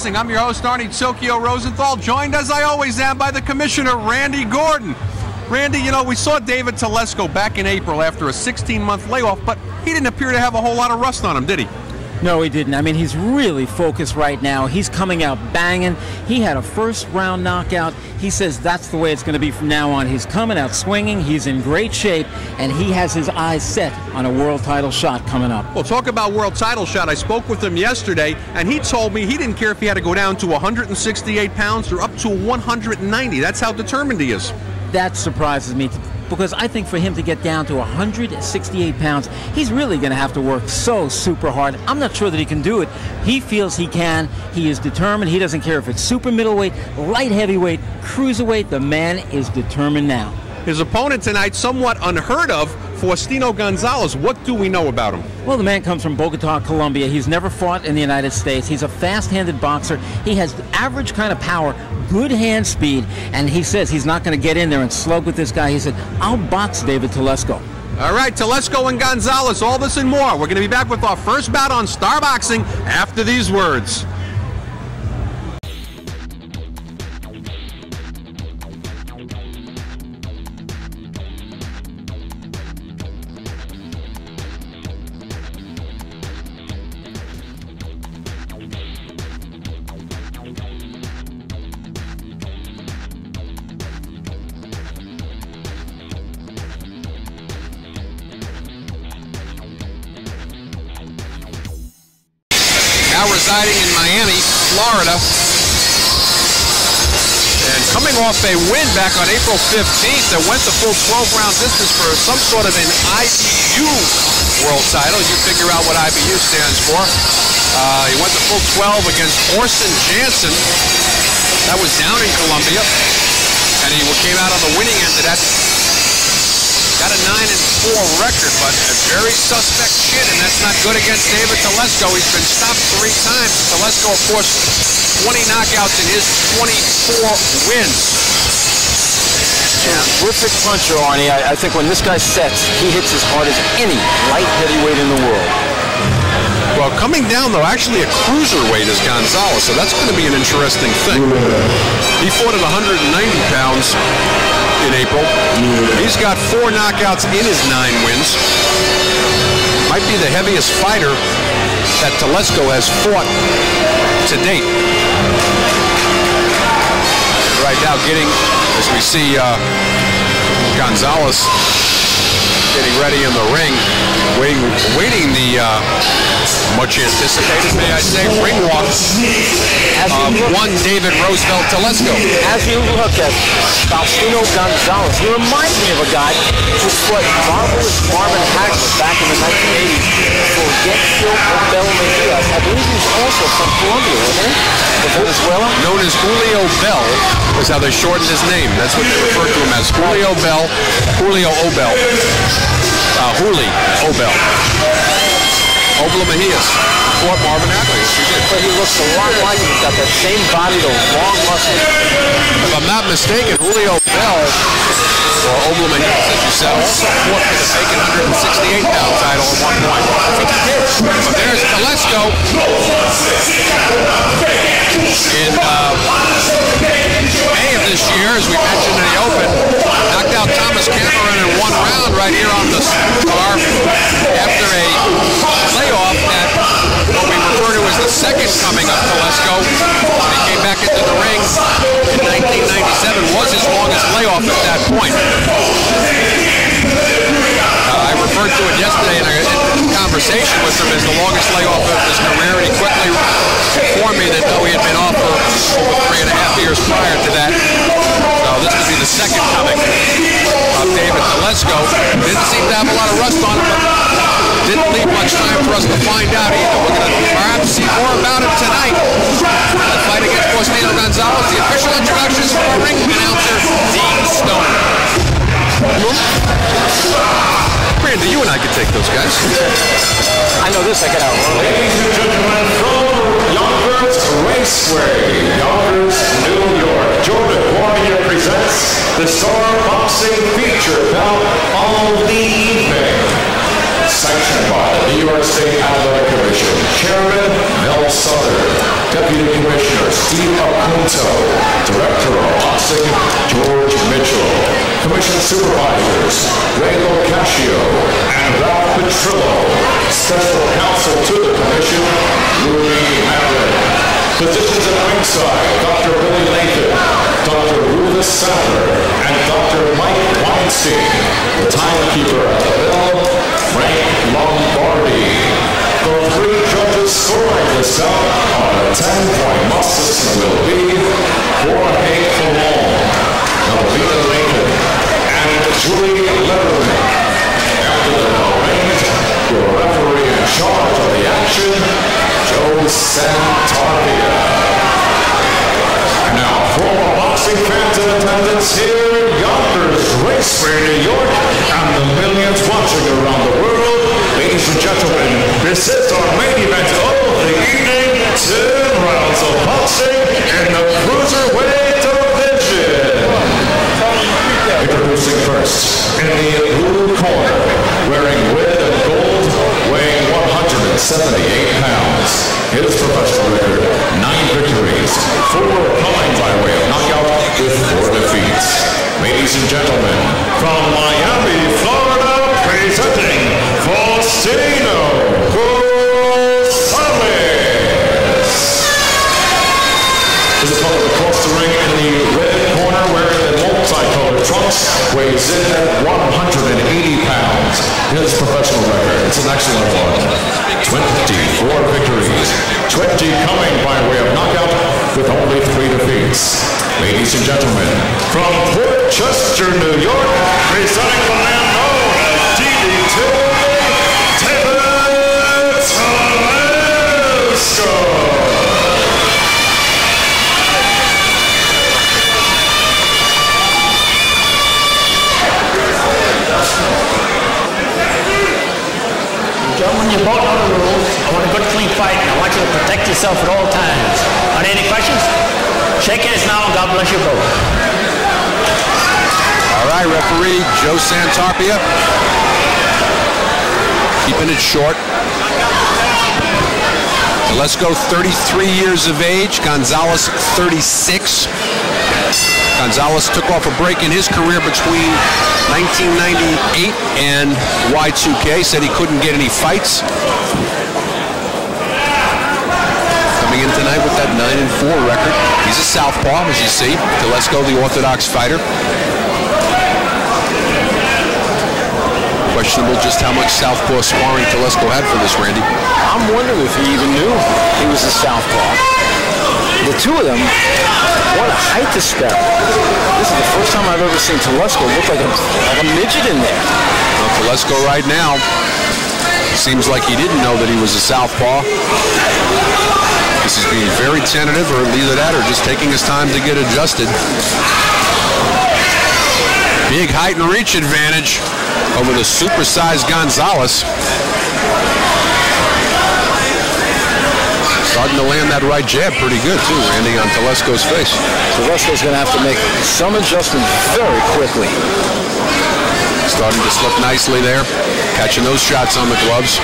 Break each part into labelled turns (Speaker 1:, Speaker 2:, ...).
Speaker 1: Boxing. I'm your host, Arnie Tsokio Rosenthal, joined as I always am by the Commissioner, Randy Gordon. Randy, you know, we saw David Telesco back in April after a 16-month layoff, but he didn't appear to have a whole lot of rust on him, did he?
Speaker 2: No, he didn't. I mean, he's really focused right now. He's coming out banging. He had a first-round knockout. He says that's the way it's going to be from now on. He's coming out swinging. He's in great shape, and he has his eyes set on a world title shot coming up.
Speaker 1: Well, talk about world title shot. I spoke with him yesterday, and he told me he didn't care if he had to go down to 168 pounds or up to 190. That's how determined he is.
Speaker 2: That surprises me, because I think for him to get down to 168 pounds, he's really going to have to work so super hard. I'm not sure that he can do it. He feels he can. He is determined. He doesn't care if it's super middleweight, light heavyweight, cruiserweight. The man is determined now.
Speaker 1: His opponent tonight, somewhat unheard of, Faustino Gonzalez. What do we know about him?
Speaker 2: Well, the man comes from Bogota, Colombia. He's never fought in the United States. He's a fast-handed boxer. He has average kind of power, good hand speed, and he says he's not going to get in there and slug with this guy. He said, I'll box David Telesco.
Speaker 1: All right, Telesco and Gonzalez, all this and more. We're going to be back with our first bout on Star Boxing after these words. Now residing in Miami, Florida, and coming off a win back on April 15th that went the full 12-round distance for some sort of an IBU world title. You figure out what IBU stands for. He went the full 12 against Orson Jansen. That was down in Colombia, and he came out on the winning end of that. Got a 9-4 record, but a very suspect chin, and that's not good against David Telesco. He's been stopped 3 times. Telesco, of course, 20 knockouts in his 24 wins.
Speaker 3: Terrific puncher, Arnie. I think when this guy sets, he hits as hard as any light heavyweight in the world.
Speaker 1: Well, coming down, though, actually a cruiserweight is Gonzalez, so that's going to be an interesting thing. He fought at 190 pounds in April. He's got 4 knockouts in his 9 wins. Might be the heaviest fighter that Telesco has fought to date. Right now getting, as we see Gonzalez getting ready in the ring, waiting the much anticipated, may I say, ring walk of one David Roosevelt Telesco.
Speaker 3: As you look at Faustino Gonzalez, he reminds me of a guy who fought marvelous Marvin Hagler back in the 1980s for Getfield Obel Mejias. I believe he was also from Colombia, wasn't he? Venezuela?
Speaker 1: Known as Julio Bell is how they shortened his name. That's what they refer to him as. Julio Bell. Julio Obel. Juli Obel. Obla Mejias. Fought Marvin Hagler. Yes, he did.
Speaker 3: But he looks a lot like him. He's got that same body, those long muscles.
Speaker 1: If I'm not mistaken, Julio Bell, or Obla Mejias, as you said, also fought for the vacant 168-pound title at one point. I think he did. But there's Telesco in May of this year, as we mentioned in the open, knocked out Thomas Cameron in 1 round right here on the star after a layoff at what we refer to as the second coming of Telesco. He came back into the ring in 1997, was his longest layoff at that point. I referred to it yesterday in a conversation with him as the longest layoff of his career, and he quickly informed me that he had been off for over 3.5 years prior to that. So this would be the second coming of David Telesco. Didn't seem to have a lot of rust on him, but didn't leave much time for us to find out either. We're going to perhaps see more about him tonight. The fight against Faustino Gonzalez. The official introductions from our ring announcer, Dean Stone. Randy, you and I could take those guys.
Speaker 3: I know this, I got out.
Speaker 4: Ladies and gentlemen, from Yonkers Raceway, Yonkers, New York, Jordan Warrior presents the Star Boxing feature bout of the evening. Sanctioned by the New York State Athletic Commission. Chairman, Mel Southern. Deputy Commissioner, Steve Acunto. Director of Boxing, George Mitchell. Commission Supervisors, Ray Locascio and Ralph Petrillo. Special Counsel to the Commission, Rudy Marin. Physicians at ringside, Dr. Billy Nathan, Dr. Rufus Sadler, and Dr. Mike Weinstein. The timekeeper at the bell, Frank Lombardi. The three judges scoring this bout on a 10-point must system will be Jorge Colon, Melvina Lincoln, and Julie Letterman. After the bell rings, your referee in charge of the action, Joe Santarvia. And now, for all boxing fans in attendance here in Yonkers Raceway, New York, and the millions watching around the world, ladies and gentlemen, this is our main event of the evening. 10 rounds of boxing in the cruiserweight division. Introducing first, in the blue corner, wearing red and gold, weighing 178 pounds. His professional record, 9 victories, 4 coming by way of knockout with 4 defeats. Ladies and gentlemen, from Miami, Florida, presenting Faustino Gonzalez. His opponent across the ring in the red corner, wearing the multicolored trunks, weighs in at 180 pounds. His professional record, it's an excellent one. 24 victories, 20 coming by way of knockout with only 3 defeats. Ladies and gentlemen, from Port Chester, New York, presenting the man known as DD2, Telesco.
Speaker 5: Gentlemen, you both know the rules. I want a good, clean fight, and I want you to protect yourself at all times. Are there any questions? Shake hands now, and God bless you both.
Speaker 1: All right, referee Joe Santarvia. Keeping it short. Telesco, 33 years of age. Gonzalez, 36. Gonzalez took off a break in his career between 1998 and Y2K. Said he couldn't get any fights. Coming in tonight with that 9-4 record. He's a southpaw, as you see. Telesco, the orthodox fighter. Questionable just how much southpaw sparring Telesco had for this, Randy.
Speaker 3: I'm wondering if he even knew he was a southpaw. The two of them, what a height disparity. This is the first time I've ever seen Telesco look like a midget in there.
Speaker 1: Well, Telesco right now, seems like he didn't know that he was a southpaw. This is being very tentative, or either that or just taking his time to get adjusted. Big height and reach advantage over the supersized Gonzalez. Starting to land that right jab pretty good, too, Randy, on Telesco's face.
Speaker 3: Telesco's going to have to make some adjustment very quickly.
Speaker 1: Starting to slip nicely there. Catching those shots on the gloves.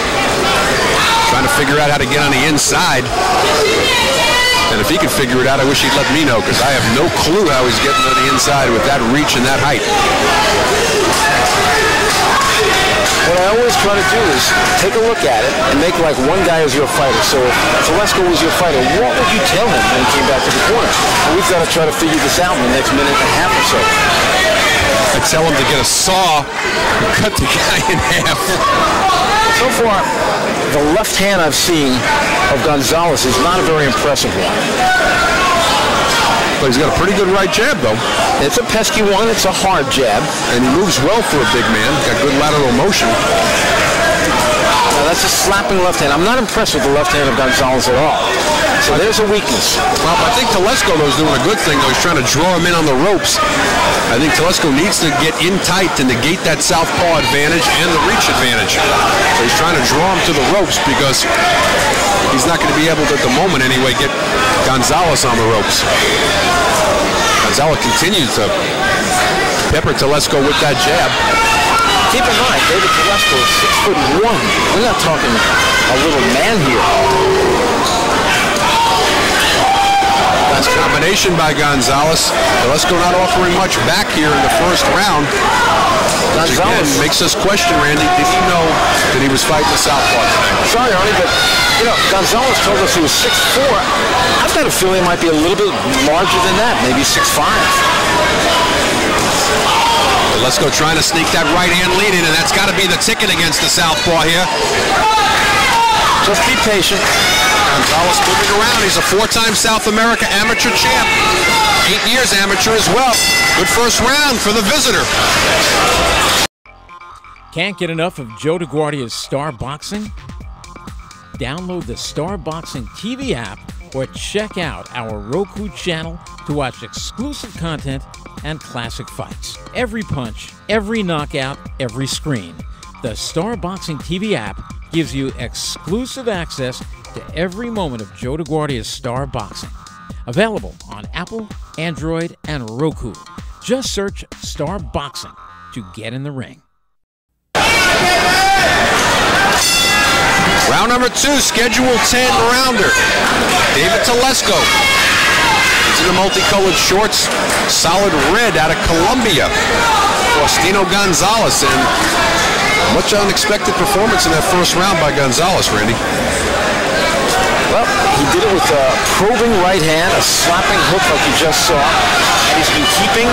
Speaker 1: Trying to figure out how to get on the inside. And if he could figure it out, I wish he'd let me know, because I have no clue how he's getting on the inside with that reach and that height.
Speaker 3: What I always try to do is take a look at it and make like one guy is your fighter. So if Telesco was your fighter, what would you tell him when he came back to the corner? Well, we've got to try to figure this out in the next minute and a half or so.
Speaker 1: I'd tell him to get a saw and cut the guy in half.
Speaker 3: So far, the left hand I've seen of Gonzalez is not a very impressive one.
Speaker 1: But he's got a pretty good right jab, though.
Speaker 3: It's a pesky one. It's a hard jab.
Speaker 1: And he moves well for a big man. Got good lateral motion.
Speaker 3: Now, that's a slapping left hand. I'm not impressed with the left hand of Gonzalez at all. So there's a weakness.
Speaker 1: Well, I think Telesco, though, is doing a good thing, though. He's trying to draw him in on the ropes. I think Telesco needs to get in tight to negate that southpaw advantage and the reach advantage. So he's trying to draw him to the ropes, because he's not going to be able to, at the moment anyway, get Gonzalez on the ropes. Gonzalez continues to pepper Telesco with that jab.
Speaker 3: Keep in mind, David Telesco is 6'1". We're not talking a little man here.
Speaker 1: That's a combination by Gonzalez. Telesco not offering much back here in the first round. Which again makes us question, Randy, did he know that he was fighting the southpaw tonight?
Speaker 3: Sorry, Arnie, but you know, Gonzalez told us he was 6'4". I've got a feeling he might be a little bit larger than that, maybe 6'5".
Speaker 1: Telesco trying to sneak that right hand lead in, and that's got to be the ticket against the southpaw here.
Speaker 3: Just be patient.
Speaker 1: Gonzalez moving around. He's a 4-time South America amateur champ. 8 years amateur as well. Good first round for the visitor.
Speaker 2: Can't get enough of Joe DeGuardia's Star Boxing? Download the Star Boxing TV app or check out our Roku channel to watch exclusive content and classic fights. Every punch, every knockout, every screen. The Star Boxing TV app gives you exclusive access to every moment of Joe DeGuardia's Star Boxing. Available on Apple, Android, and Roku. Just search Star Boxing to get in the ring.
Speaker 1: Round number 2, schedule 10 rounder. David Telesco. He's in the multicolored shorts, solid red out of Colombia. Faustino Gonzalez, and much unexpected performance in that first round by Gonzalez, Randy.
Speaker 3: Well, he did it with a probing right hand, a slapping hook like you just saw, and he's been keeping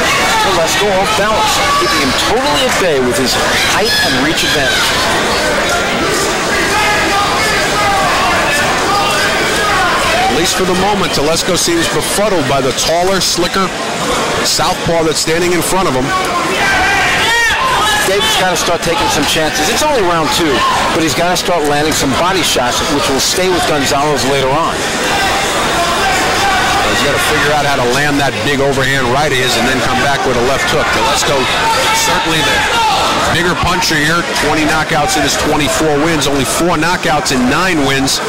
Speaker 3: Telesco off balance, keeping him totally at bay with his height and reach advantage.
Speaker 1: At least for the moment, Telesco seems befuddled by the taller, slicker southpaw that's standing in front of him.
Speaker 3: David's got to start taking some chances. It's only round 2, but he's got to start landing some body shots, which will stay with Gonzalez later on.
Speaker 1: He's got to figure out how to land that big overhand right of his and then come back with a left hook. Telesco certainly the bigger puncher here. 20 knockouts in his 24 wins. Only 4 knockouts in 9 wins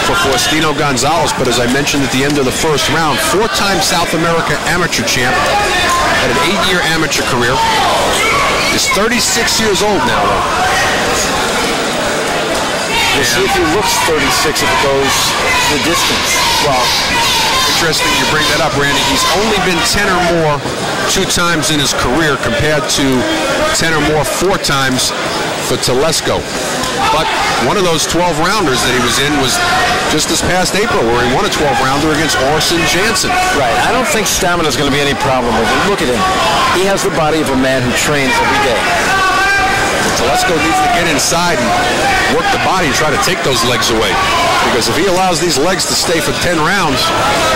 Speaker 1: for Faustino Gonzalez. But as I mentioned at the end of the first round, 4-time South America amateur champ. Had an 8-year amateur career. He's 36 years old now, though.
Speaker 3: We'll see if he looks 36 if it goes the distance.
Speaker 1: Well, interesting you bring that up, Randy. He's only been 10 or more 2 times in his career compared to 10 or more 4 times for Telesco. But one of those 12-rounders that he was in was just this past April, where he won a 12-rounder against Orson Jansen.
Speaker 3: Right. I don't think stamina is going to be any problem with him. Look at him. He has the body of a man who trains every day.
Speaker 1: Telesco needs to get inside and work the body and try to take those legs away. Because if he allows these legs to stay for 10 rounds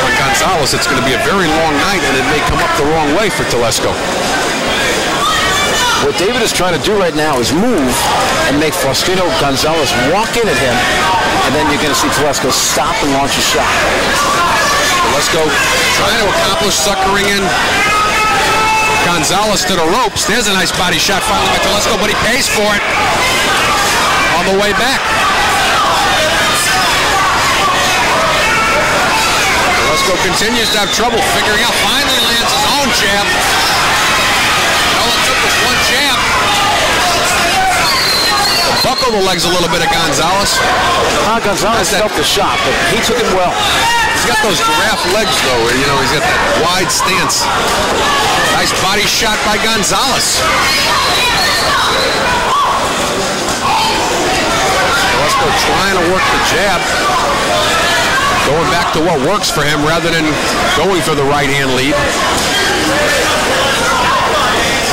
Speaker 1: on Gonzalez, it's going to be a very long night, and it may come up the wrong way for Telesco.
Speaker 3: What David is trying to do right now is move and make Faustino Gonzalez walk in at him, and then you're going to see Telesco stop and launch a shot.
Speaker 1: Telesco trying to accomplish suckering in Gonzalez to the ropes. There's a nice body shot finally by Telesco, but he pays for it on the way back. Telesco continues to have trouble figuring out. Finally lands his own jab. All it took was one jab. Buckle the legs a little bit of Gonzalez.
Speaker 3: Gonzalez felt the shot, but he took it well.
Speaker 1: He's got those giraffe legs, though. You know, he's got that wide stance. Nice body shot by Gonzalez. Telesco trying to work the jab. Going back to what works for him rather than going for the right-hand lead.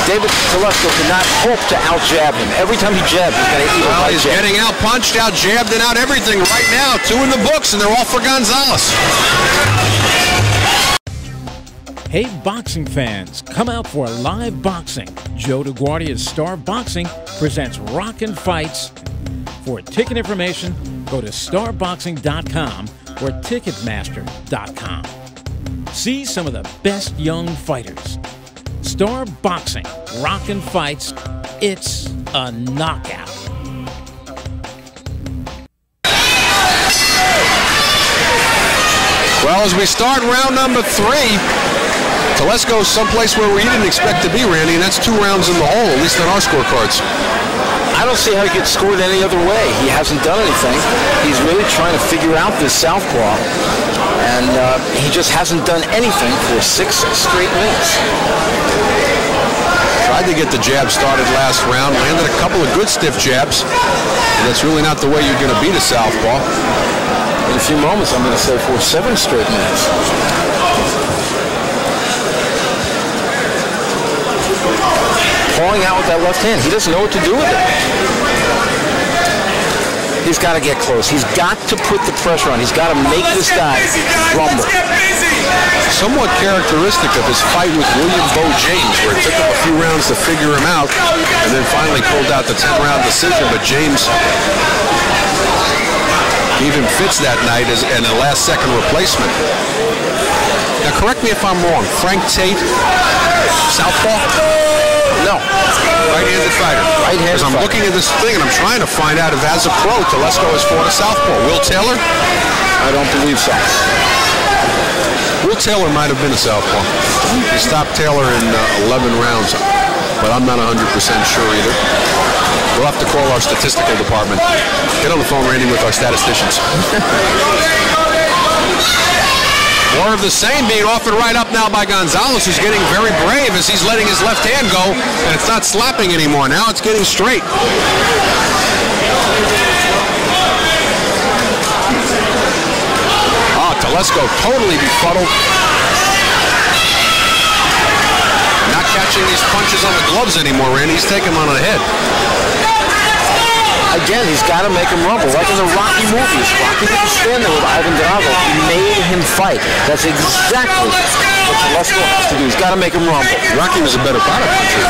Speaker 3: David Telesco cannot hope to out-jab him. Every time he jabs, he's going to eat a
Speaker 1: he's getting out-punched, out-jabbed, and out everything right now. 2 in the books, and they're all for Gonzalez.
Speaker 2: Hey, boxing fans, come out for live boxing. Joe DeGuardia's Star Boxing presents Rockin' Fights. For ticket information, go to starboxing.com or ticketmaster.com. See some of the best young fighters. Star Boxing, Rockin' Fights, it's a knockout.
Speaker 1: Well, as we start round number 3, Telesco's someplace where we didn't expect to be, Randy, and that's 2 rounds in the hole, at least on our scorecards.
Speaker 3: I don't see how he gets scored any other way. He hasn't done anything. He's really trying to figure out this southpaw, and he just hasn't done anything for 6 straight minutes.
Speaker 1: Tried to get the jab started last round, landed a couple of good stiff jabs, and that's really not the way you're going to beat a southpaw.
Speaker 3: In a few moments, I'm going to say for 7 straight minutes. Pulling out with that left hand. He doesn't know what to do with it. He's got to get close. He's got to put the pressure on. He's got to make this guy rumble.
Speaker 1: Somewhat characteristic of his fight with William Bo James, where it took him a few rounds to figure him out, and then finally pulled out the 10-round decision, but James gave him fits that night as a last-second replacement. Now, correct me if I'm wrong. Frank Tate, southpaw?
Speaker 3: No.
Speaker 1: Right-handed fighter.
Speaker 3: Right-handed
Speaker 1: fighter. I'm looking at this thing and I'm trying to find out if as a pro, Telesco has fought a southpaw. Will Taylor?
Speaker 3: I don't believe so.
Speaker 1: Will Taylor might have been a southpaw. He stopped Taylor in 11 rounds, but I'm not 100% sure either. We'll have to call our statistical department. Get on the phone, Randy, with our statisticians. More of the same being offered right up now by Gonzalez, who's getting very brave as he's letting his left hand go, and it's not slapping anymore. Now it's getting straight. Telesco totally befuddled. Not catching these punches on the gloves anymore, Randy. He's taking them on the head.
Speaker 3: Again, he's got to make him rumble. Like in the Rocky movies. Rocky didn't stand there with Ivan Drago. He made him fight. That's exactly what Telesco has to do. He's got to make him rumble.
Speaker 1: Rocky was a better body puncher.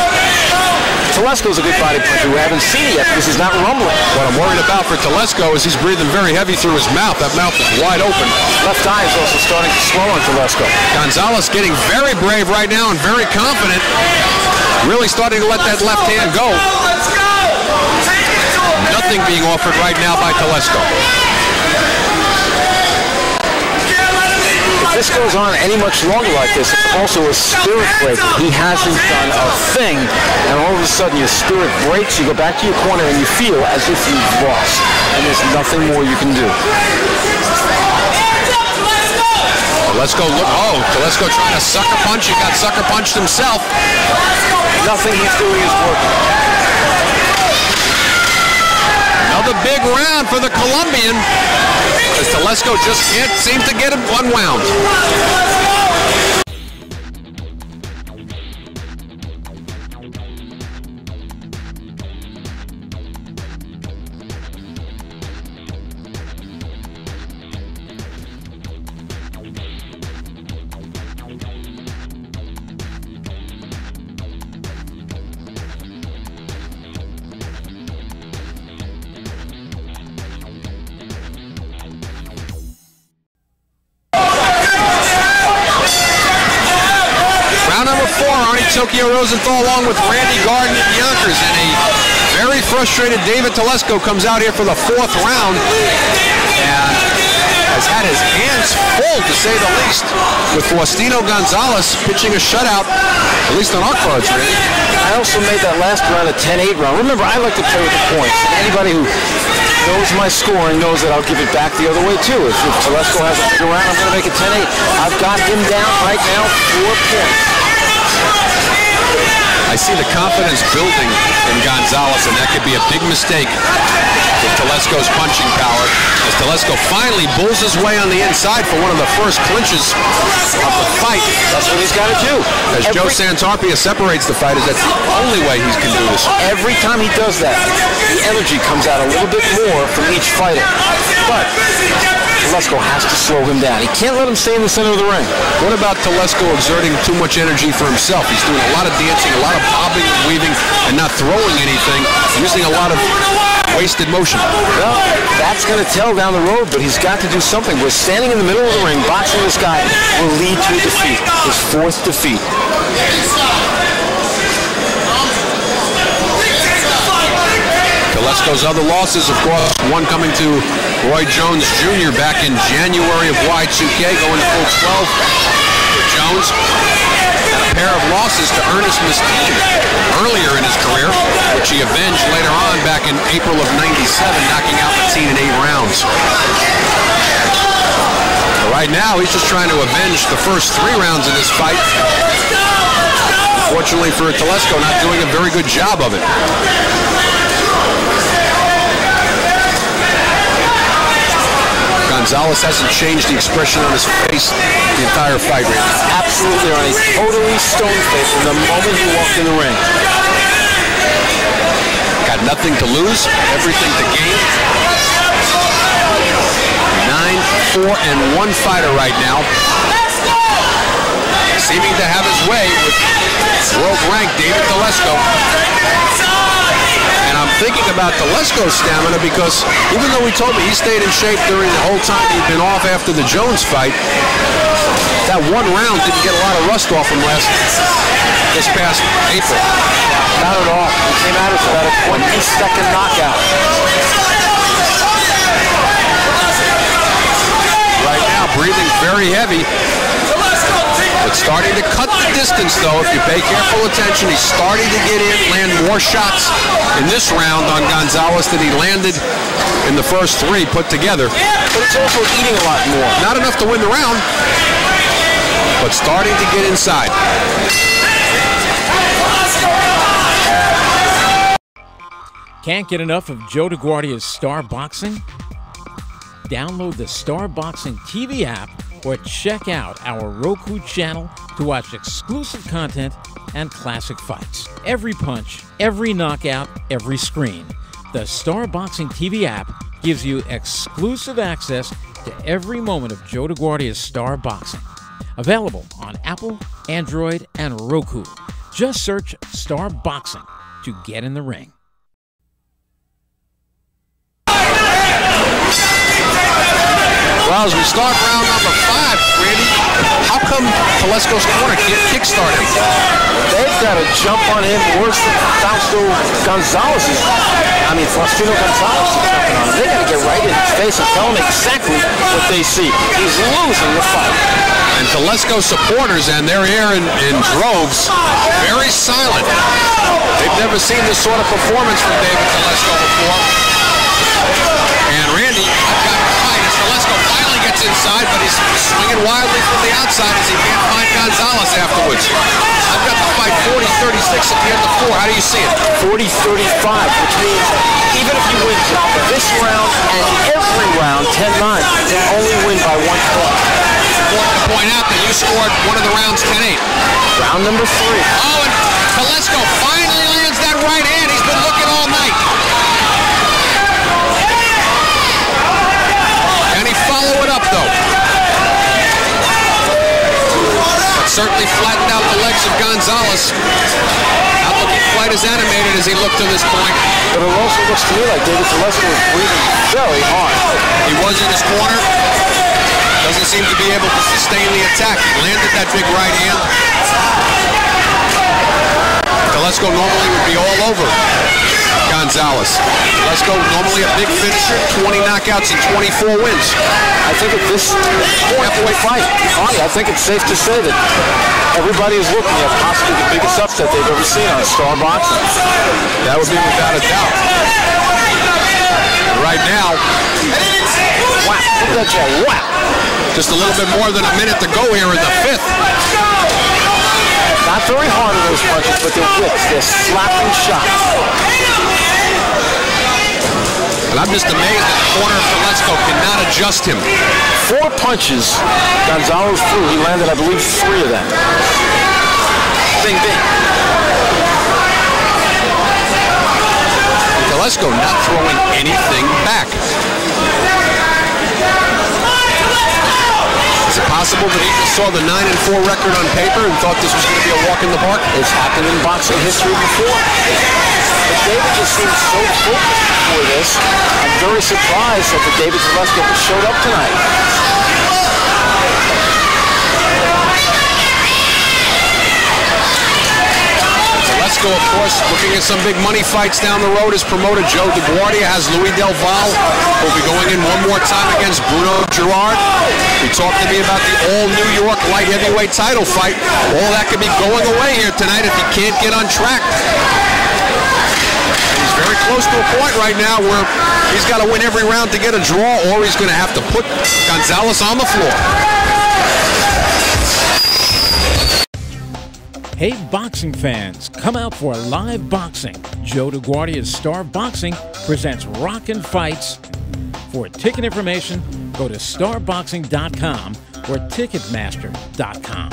Speaker 3: Telesco's a good body puncher. We haven't seen it yet because he's not rumbling.
Speaker 1: What I'm worried about for Telesco is he's breathing very heavy through his mouth. That mouth is wide open.
Speaker 3: Left eye is also starting to slow on Telesco.
Speaker 1: Gonzalez getting very brave right now and very confident. Really starting to let that left hand go. Nothing being offered right now by Telesco.
Speaker 3: If this goes on any much longer like this, it's also a spirit breaker. He hasn't done a thing, and all of a sudden your spirit breaks, you go back to your corner, and you feel as if you've lost, and there's nothing more you can do.
Speaker 1: Telesco, Telesco trying to sucker punch. He got sucker punched himself.
Speaker 3: Nothing he's doing is working.
Speaker 1: Another big round for the Colombian, as Telesco just can't seem to get him unwound. Tokyo Rosenthal along with Randy Garden and Yonkers, and a very frustrated David Telesco comes out here for the 4th round and has had his hands full, to say the least, with Faustino Gonzalez pitching a shutout, at least on our cards, Randy.
Speaker 3: I also made that last round a 10-8 round. Remember, I like to play with the points, and anybody who knows my scoring knows that I'll give it back the other way too. If Telesco has a bigger round, I'm going to make it 10-8. I've got him down right now 4 points.
Speaker 1: I see the confidence building in Gonzalez, and that could be a big mistake with Telesco's punching power, as Telesco finally bulls his way on the inside for one of the first clinches of the fight.
Speaker 3: That's what he's got to do.
Speaker 1: As Joe Santarpia separates the fighters, that's the only way he can do this.
Speaker 3: Every time he does that, the energy comes out a little bit more from each fighter. But Telesco has to slow him down. He can't let him stay in the center of the ring.
Speaker 1: What about Telesco exerting too much energy for himself? He's doing a lot of dancing, a lot of bobbing and weaving, and not throwing anything, using a lot of wasted motion.
Speaker 3: Well, that's going to tell down the road, but he's got to do something. We're standing in the middle of the ring, boxing this guy will lead to a defeat, his 4th defeat.
Speaker 1: Telesco's other losses, of course, one coming to Roy Jones Jr. back in January of Y2K, going to full 12 for Jones. and a pair of losses to Ernest Mesquite earlier in his career, which he avenged later on back in April of '97, knocking out Mateen in 8 rounds. But right now, he's just trying to avenge the first 3 rounds of this fight. Unfortunately for Telesco, not doing a very good job of it. Gonzalez hasn't changed the expression on his face the entire fight, Randy.
Speaker 3: Absolutely, Ronnie. Totally stone-faced from the moment he walked in the ring.
Speaker 1: Got nothing to lose, everything to gain. 9-4-1 fighter right now. Seeming to have his way with world-ranked David Telesco. And I'm thinking about Telesco's stamina because even though he told me he stayed in shape during the whole time he'd been off after the Jones fight, that 1 round didn't get a lot of rust off him this past April.
Speaker 3: Not at all. He came out with about a 20-second knockout.
Speaker 1: Right now, breathing very heavy. But starting to cut the distance, though. If you pay careful attention, he's starting to get in, land more shots in this round on Gonzalez than he landed in the first 3 put together.
Speaker 3: But it's also eating a lot more.
Speaker 1: Not enough to win the round, but starting to get inside.
Speaker 2: Can't get enough of Joe DeGuardia's Star Boxing? Download the Star Boxing TV app or check out our Roku channel to watch exclusive content and classic fights. Every punch, every knockout, every screen. The Star Boxing TV app gives you exclusive access to every moment of Joe DeGuardia's Star Boxing. Available on Apple, Android, and Roku. Just search Star Boxing to get in the ring.
Speaker 1: Well, as we start round number 5, Randy, how come Telesco's corner can't kickstart him?
Speaker 3: They've got to jump on him worse than Faustino Gonzalez is jumping on him. They got to get right in his face and tell him exactly what they see. He's losing the fight.
Speaker 1: And Telesco supporters, and they're here in droves, very silent. They've never seen this sort of performance from David Telesco before. And Randy, I've got to fight as Telesco finally gets inside, but he's swinging wildly from the outside as he can't find Gonzalez afterwards. I've got the fight 40-36 at the end of 4. How do you see it?
Speaker 3: 40-35, which means even if you win this round and every round 10-9, you can only win by 1 point.
Speaker 1: Important to point out that you scored one of the rounds 10-8.
Speaker 3: Round number 3.
Speaker 1: Oh, and Telesco finally lands that right hand. He's been looking all night. Can he follow it up, though? But certainly flattened out the legs of Gonzalez. Not looking quite as animated as he looked to this point.
Speaker 3: But it also looks to me like David Telesco is breathing very hard.
Speaker 1: He was in his corner. Doesn't seem to be able to sustain the attack. He landed that big right hand. Telesco normally would be all over Gonzalez. Telesco normally a big finisher, 20 knockouts and 24 wins.
Speaker 3: I think at this point fight, I think it's safe to say that everybody is looking at possibly the biggest upset they've ever seen on Star Boxing.
Speaker 1: That would be without a doubt. Right now,
Speaker 3: wow, look at that jab, wow.
Speaker 1: Just a little bit more than a minute to go here in the 5th.
Speaker 3: Not very hard on those punches, but they're whips. They're slapping shots.
Speaker 1: And I'm just amazed that the corner of Telesco cannot adjust him.
Speaker 3: 4 punches Gonzalez threw. He landed, I believe, 3 of them. Bing, bing.
Speaker 1: Telesco not throwing anything back. Is it possible that he just saw the 9-4 record on paper and thought this was going to be a walk in the park?
Speaker 3: It's happened in boxing history before. But David just seems so focused before this. I'm very surprised that the David Telesco showed up tonight.
Speaker 1: Telesco, of course, looking at some big money fights down the road. His promoter, Joe DeGuardia, has Louis Del Val, who'll be going in one more time against Bruno Girard. He talked to me about the all-New York light heavyweight title fight. All that could be going away here tonight if he can't get on track. He's very close to a point right now where he's got to win every round to get a draw, or he's going to have to put Gonzalez on the floor.
Speaker 6: Hey boxing fans, come out for live boxing. Joe DeGuardia's Star Boxing presents Rockin' Fights. For ticket information, go to starboxing.com or ticketmaster.com.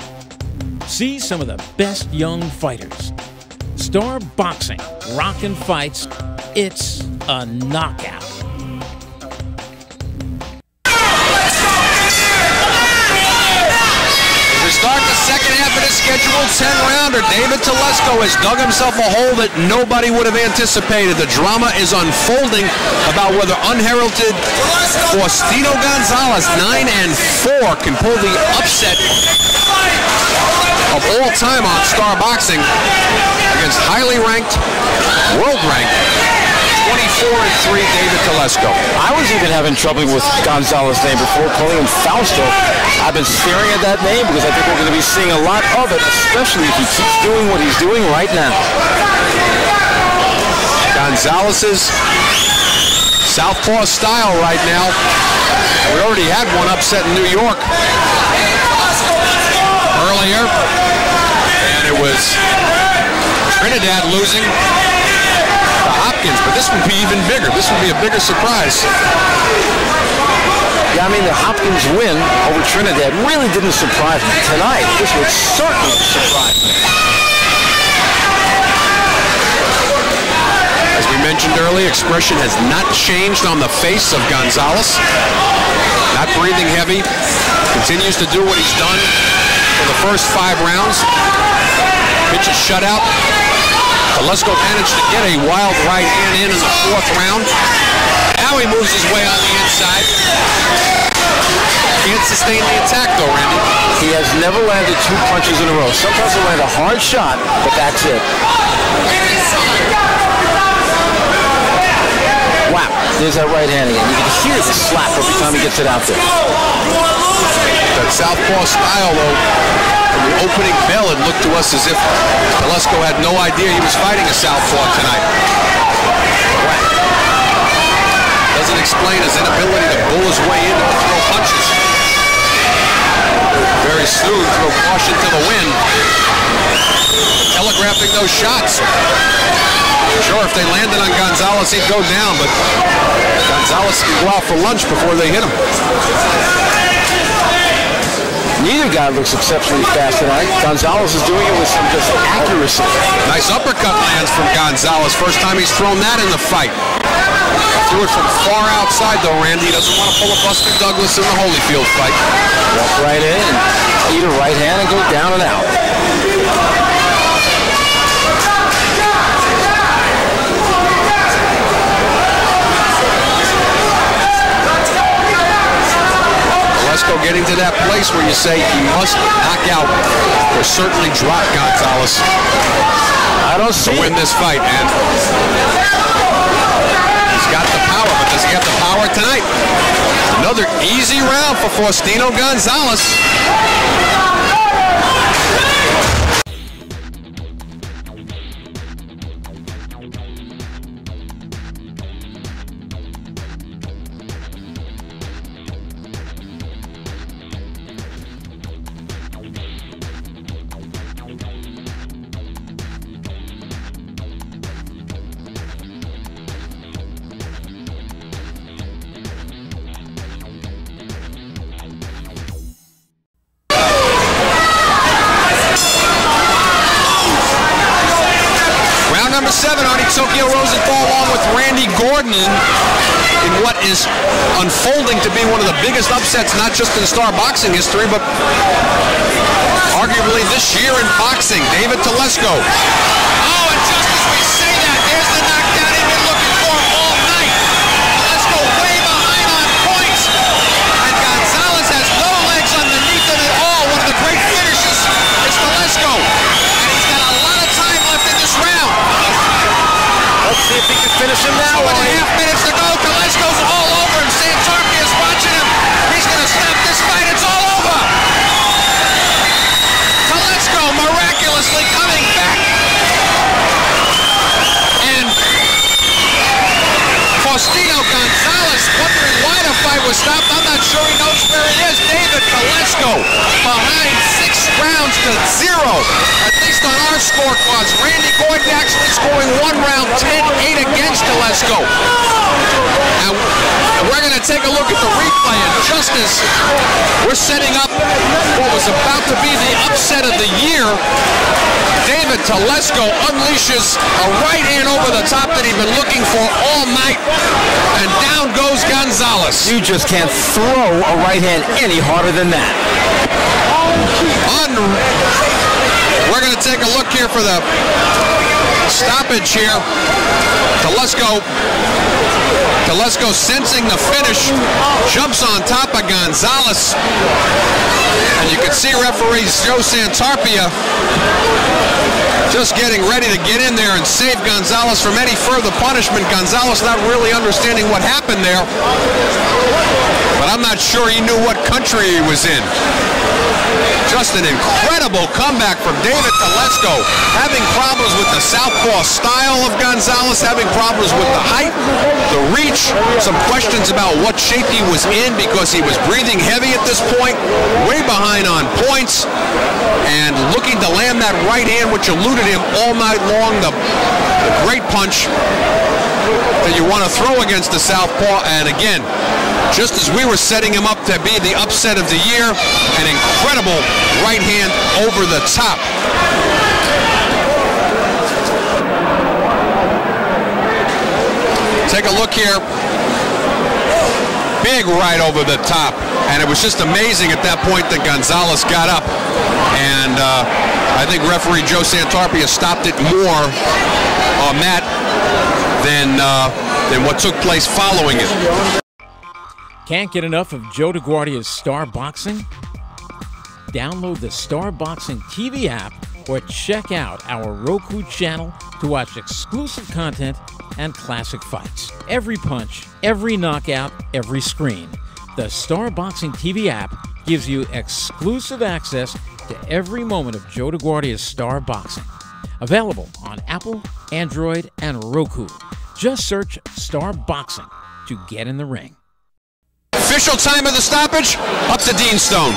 Speaker 6: See some of the best young fighters. Star Boxing, Rockin' Fights, it's a knockout.
Speaker 1: To start the second half of the scheduled 10-rounder, David Telesco has dug himself a hole that nobody would have anticipated. The drama is unfolding about whether unheralded Faustino Gonzalez, 9-4, can pull the upset of all time on Star Boxing against highly ranked, world-ranked, 24-3 David Telesco.
Speaker 3: I was even having trouble with Gonzalez's name before, calling him Fausto. I've been staring at that name because I think we're going to be seeing a lot of it, especially if he keeps doing what he's doing right now.
Speaker 1: Gonzalez's southpaw style right now. We already had one upset in New York earlier, and it was Trinidad losing to Hopkins, but this would be even bigger. This would be a bigger surprise.
Speaker 3: Yeah, I mean, the Hopkins win over Trinidad really didn't surprise me. Tonight, this would certainly surprise me.
Speaker 1: As we mentioned earlier, expression has not changed on the face of Gonzalez. Not breathing heavy. Continues to do what he's done for the first 5 rounds. Pitch a shutout. Telesco managed to get a wild right hand in the 4th round. Now he moves his way on the inside. Can't sustain the attack though, Randy.
Speaker 3: He has never landed 2 punches in a row. Sometimes he'll land a hard shot, but that's it. Wow, there's that right hand again. You can hear the slap every time he gets it out there.
Speaker 1: That southpaw style, though, from the opening bell, it looked to us as if Telesco had no idea he was fighting a southpaw tonight. Doesn't explain his inability to bull his way in to throw punches. Very soon, throw caution to the wind. Telegraphing those shots. Sure, if they landed on Gonzalez, he'd go down, but Gonzalez can go out for lunch before they hit him.
Speaker 3: Neither guy looks exceptionally fast tonight. Gonzalez is doing it with some just accuracy.
Speaker 1: Nice uppercut lands from Gonzalez. First time he's thrown that in the fight. Threw it from far outside, though, Randy. He doesn't want to pull a Buster Douglas in the Holyfield fight.
Speaker 3: Walk right in and eat a right hand and go down and out.
Speaker 1: Telesco getting to that place where you say he must knock out or certainly drop Gonzalez to win this fight. And he's got the power, but does he have the power tonight? Another easy round for Faustino Gonzalez. Number 7, Arnie Tokyo Rosenthal along with Randy Gordon in what is unfolding to be one of the biggest upsets, not just in Star Boxing history, but arguably this year in boxing. David Telesco. Oh, and just as we say that, there's the knockdown he's been looking for all night. Telesco way behind on points, and Gonzalez has no legs underneath it at all. One of the great finishes is Telesco, and he's got a lot of time left in this round.
Speaker 3: See if he can finish him now.
Speaker 1: 2.5 minutes to go. Telesco's all over him. Santarpia's watching him. He's going to stop this fight. It's all over. Telesco miraculously coming back. And Faustino Gonzalez wondering why the fight was stopped. I'm not sure he knows where it is. David Telesco behind 6 rounds to 0. At least on our scorecards. Randy Gordon actually scoring 1 round 10-8 against Telesco. And we're going to take a look at the replay. And just as we're setting up what was about to be the upset of the year, David Telesco unleashes a right hand over the top that he'd been looking for all night. And down goes Gonzalez.
Speaker 3: You just can't throw a right hand any harder than that.
Speaker 1: We're going to take a look here for the stoppage here. Telesco sensing the finish, jumps on top of Gonzalez. And you can see referee Joe Santarpia just getting ready to get in there and save Gonzalez from any further punishment. Gonzalez not really understanding what happened there. But I'm not sure he knew what country he was in. Just an incredible comeback from David Telesco. Having problems with the southpaw style of Gonzalez, having problems with the height, the reach, some questions about what shape he was in because he was breathing heavy at this point, way behind on points, and looking to land that right hand which eluded him all night long, the great punch that you want to throw against the southpaw. And again, just as we were setting him up to be the upset of the year, an incredible right hand over the top. Take a look here. Big right over the top. And it was just amazing at that point that Gonzalez got up. And I think referee Joe Santarpia stopped it more on that than what took place following it.
Speaker 6: Can't get enough of Joe DeGuardia's Star Boxing? Download the Star Boxing TV app or check out our Roku channel to watch exclusive content and classic fights. Every punch, every knockout, every screen. The Star Boxing TV app gives you exclusive access to every moment of Joe DeGuardia's Star Boxing. Available on Apple, Android, and Roku. Just search Star Boxing to get in the ring.
Speaker 1: Official time of the stoppage, up to Dean Stone.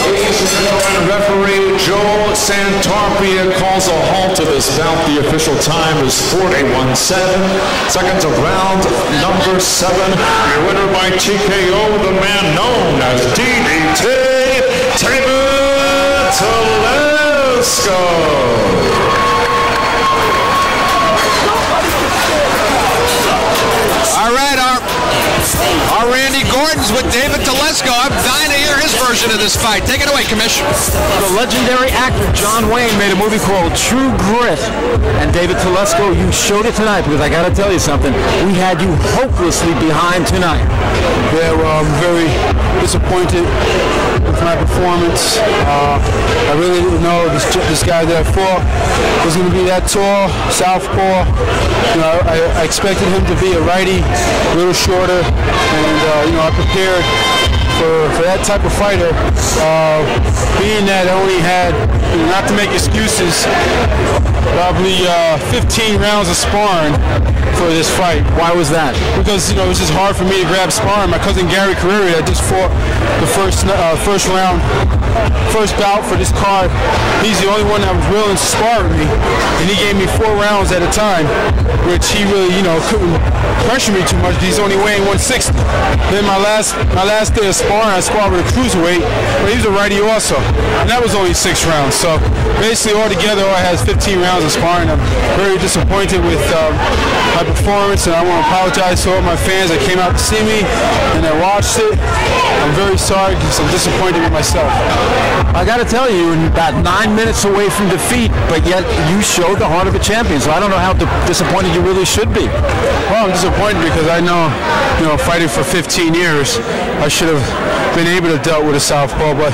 Speaker 4: Ladies and gentlemen, referee Joe Santarpia calls a halt to this bout. The official time is 41 seconds of round number 7. Your winner by TKO, the man known as DDT, David Telesco.
Speaker 1: All right, our Randy Gordon's with David Telesco. I'm dying to hear his version of this fight. Take it away, Commissioner.
Speaker 3: The legendary actor John Wayne made a movie called True Grit. And David Telesco, you showed it tonight because I got to tell you something. We had you hopelessly behind tonight.
Speaker 7: Yeah, well, I'm very disappointed with my performance. I really didn't know this guy that I fought was going to be that tall, southpaw. You know, I expected him to be a righty, a little shorter, and you know, I prepared for that type of fighter. Being that I only had, not to make excuses, probably 15 rounds of sparring for this fight.
Speaker 3: Why was that?
Speaker 7: Because, you know, it was just hard for me to grab sparring. My cousin Gary Carreri, I just fought the first bout for this card. He's the only one that was willing to spar with me, and he gave me 4 rounds at a time, which he really, you know, couldn't pressure me too much. He's only weighing 160. Then my last day of sparring, I sparred with a cruiserweight, but he was a righty also, and that was only 6 rounds. So basically, altogether, all I had is 15 rounds of sparring. I'm very disappointed with my performance, and I want to apologize to all my fans that came out to see me and that watched it. I'm very sorry because I'm disappointed with myself.
Speaker 3: I got to tell you, you're about 9 minutes away from defeat, but yet you showed the heart of a champion. So I don't know how disappointed you really should be.
Speaker 7: Well, I'm disappointed because I know, you know, fighting for 15 years, I should have been able to deal with a southpaw, but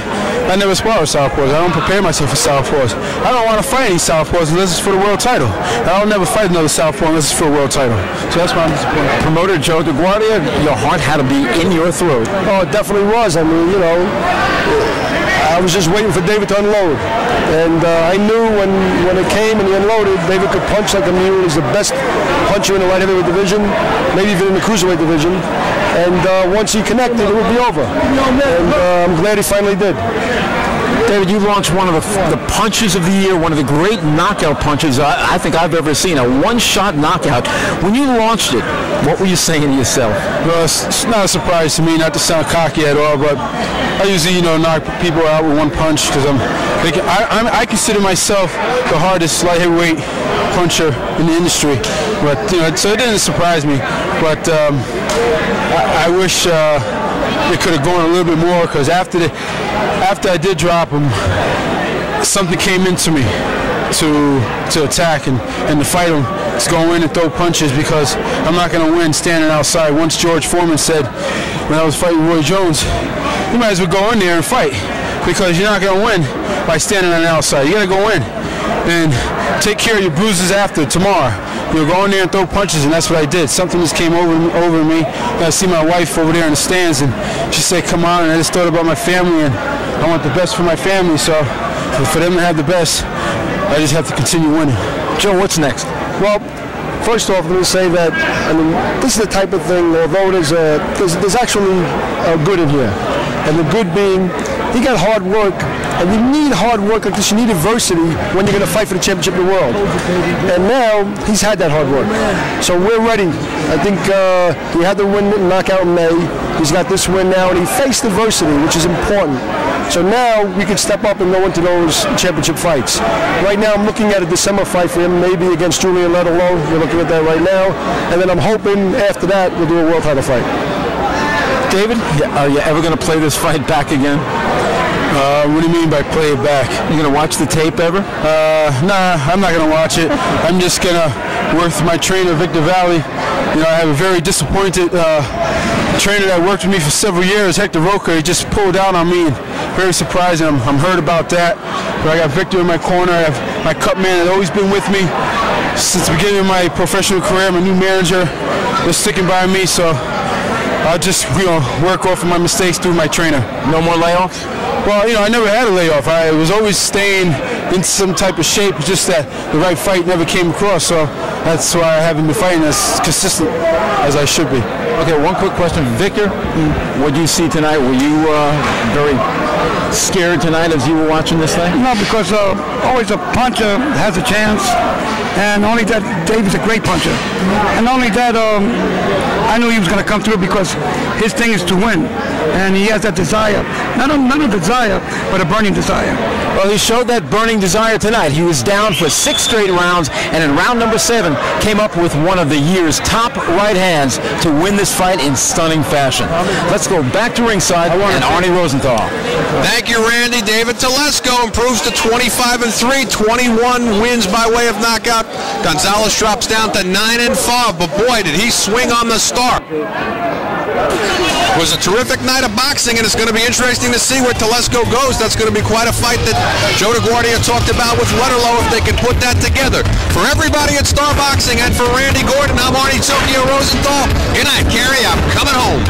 Speaker 7: I never spar with southpaws. I don't prepare myself for southpaws. I don't want to fight any southpaws unless it's for the world title. I'll never fight another southpaw unless it's for a world title. So that's why I'm disappointed.
Speaker 8: Promoter Joe DeGuardia, your heart had to be in your throat.
Speaker 9: Oh, it definitely was. I mean, you know, I was just waiting for David to unload. And I knew when it came and he unloaded, David could punch like a mule. He's the best puncher in the light heavyweight division, maybe even in the cruiserweight division. And once he connected, it would be over. And I'm glad he finally did.
Speaker 8: David, you launched one of the punches of the year, one of the great knockout punches I think I've ever seen, a one-shot knockout. When you launched it, what were you saying to yourself?
Speaker 7: Well, it's not a surprise to me, not to sound cocky at all, but I usually, you know, knock people out with one punch because I consider myself the hardest light heavyweight puncher in the industry. But, you know, so it didn't surprise me. But I wish it could have gone a little bit more because after I did drop him, something came into me to attack and to fight him, to go in and throw punches because I'm not going to win standing outside. Once George Foreman said when I was fighting Roy Jones, you might as well go in there and fight because you're not going to win by standing on the outside. You got to go in and take care of your bruises after tomorrow. You know, go in there and throw punches, and that's what I did. Something just came over me. I see my wife over there in the stands, and she said, "Come on!" And I just thought about my family, and I want the best for my family. So, for them to have the best, I just have to continue winning.
Speaker 8: Joe, what's next?
Speaker 9: Well, first off, let me say that I mean this is the type of thing. Although there's actually good in here, and the good being he got hard work. And you need hard work like this. You need adversity when you're going to fight for the championship of the world. And now he's had that hard work. So we're ready. I think he had the win knockout in May. He's got this win now, and he faced adversity, which is important. So now we can step up and go into those championship fights. Right now I'm looking at a December fight for him, maybe against Julian Letterlow. We're looking at that right now. And then I'm hoping after that we'll do a world title fight.
Speaker 8: David, are you ever going to play this fight back again?
Speaker 7: What do you mean by play it back?
Speaker 8: You going to watch the tape ever?
Speaker 7: Nah, I'm not going to watch it. I'm just going to work with my trainer, Victor Valley. You know, I have a very disappointed trainer that worked with me for several years, Hector Roca. He just pulled out on me. Very surprising. I'm hurt about that. But I got Victor in my corner. I have my cut man that's always been with me since the beginning of my professional career. My new manager was sticking by me, so I'll just, you know, work off of my mistakes through my trainer.
Speaker 8: No more layoffs?
Speaker 7: Well, you know, I never had a layoff. I was always staying in some type of shape, just that the right fight never came across. So that's why I haven't been fighting as consistent as I should be.
Speaker 8: Okay, one quick question. Victor, what did you see tonight? Were you very scared tonight as you were watching this thing?
Speaker 10: No, because always a puncher has a chance. And only that, David's a great puncher. And only that, I knew he was going to come through because his thing is to win. And he has that desire. Not a desire, but a burning desire.
Speaker 8: Well, he showed that burning desire tonight. He was down for 6 straight rounds, and in round number 7, came up with one of the year's top right hands to win this fight in stunning fashion. Let's go back to ringside and Arnie Rosenthal.
Speaker 1: Thank you, Randy. David Telesco improves to 25-3, 21 wins by way of knockout. Gonzalez drops down to 9-5, but boy, did he swing on the start. It was a terrific night of boxing, and it's going to be interesting to see where Telesco goes. That's going to be quite a fight that Joe DeGuardia talked about with Letterlow if they can put that together. For everybody at Star Boxing and for Randy Gordon, I'm Arnie Tokyo Rosenthal. Good night, Kerry. I'm coming home.